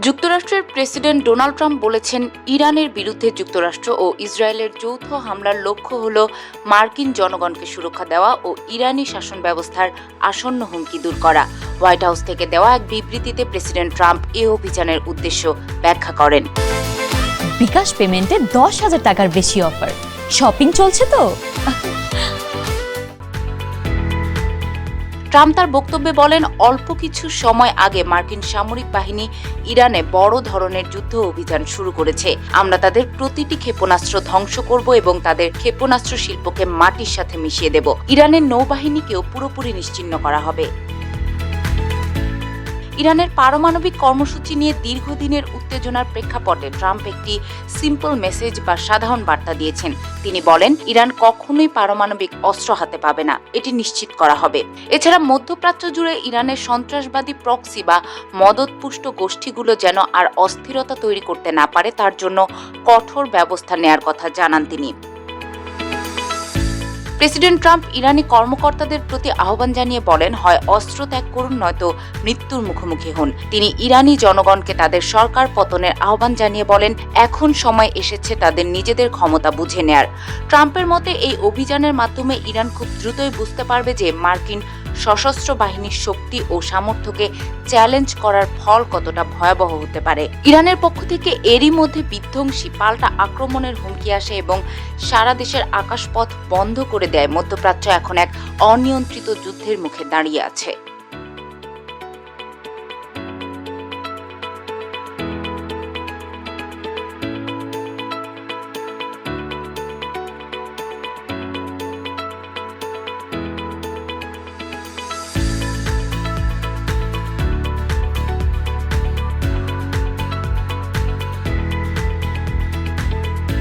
যুক্তরাষ্ট্রের president Donald Trump বলেছেন, ইরানের বিরুদ্ধে যুক্তরাষ্ট্র ও ইসরায়েলের যৌথ হামলার লক্ষ্য হল মার্কিন জনগণকে সুরক্ষা দেওয়া ও ইরানি শাসন ব্যবস্থার আসন্ন হুমকি দূর করা। হোয়াইট হাউস থেকে দেওয়া এক বিবৃতিতে প্রেসিডেন্ট ট্রাম্প এই অভিযানের উদ্দেশ্য ব্যাখ্যা করেন। বিকাশ পেমেন্টে 10,000 টাকার বেশি অফার। শপিং চলছে তো। ট্রাম্প তার বক্তব্যে বলেন, অল্প কিছু সময় আগে মার্কিন সামরিক বাহিনী ইরানে বড় ধরনের যুদ্ধ অভিযান শুরু করেছে। আমরা তাদের প্রতিটি ক্ষেপণাস্ত্র ধ্বংস করব এবং তাদের ক্ষেপণাস্ত্র শিল্পকে মাটির সাথে মিশিয়ে দেব। ইরানের নৌবাহিনীকেও পুরোপুরি নিশ্চিহ্ন করা হবে। ইরানের পারমাণবিক কর্মসূচি নিয়ে দীর্ঘদিনের উত্তেজনার প্রেক্ষাপটে ট্রাম্প একটি সিম্পল মেসেজ বা সাধারণ বার্তা দিয়েছেন। তিনি বলেন, ইরান কখনোই পারমাণবিক অস্ত্র হাতে পাবে না, এটি নিশ্চিত করা হবে। এছাড়া মধ্যপ্রাচ্য জুড়ে ইরানের সন্ত্রাসবাদী প্রক্সি বা মদতপুষ্ট গোষ্ঠীগুলো যেন আর অস্থিরতা তৈরি করতে না পারে তার জন্য কঠোর ব্যবস্থা নেয়ার কথা জানান তিনি। প্রেসিডেন্ট ট্রাম্প ইরানি কর্মকর্তাদের প্রতি আহ্বান জানিয়ে বলেন, হয় অস্ত্র ত্যাগ করুন, নয়তো মৃত্যুর মুখোমুখি হন। তিনি ইরানি জনগণকে তাদের সরকার পতনের আহ্বান জানিয়ে বলেন, এখন সময় এসেছে তাদের নিজেদের ক্ষমতা বুঝে নেয়ার। ট্রাম্পের মতে এই অভিযানের মাধ্যমে ইরান খুব দ্রুতই বুঝতে পারবে যে মার্কিন সশস্ত্র বাহিনীর শক্তি ও সামর্থ্যকে চ্যালেঞ্জ করার ফল কতটা ভয়াবহ হতে পারে। ইরানের পক্ষ থেকে এরই মধ্যে বিধ্বংসী পাল্টা আক্রমণের হুমকি আসে এবং সারা দেশের আকাশপথ বন্ধ করে দেয়। মধ্যপ্রাচ্য এখন এক অনিয়ন্ত্রিত যুদ্ধের মুখে দাঁড়িয়ে আছে।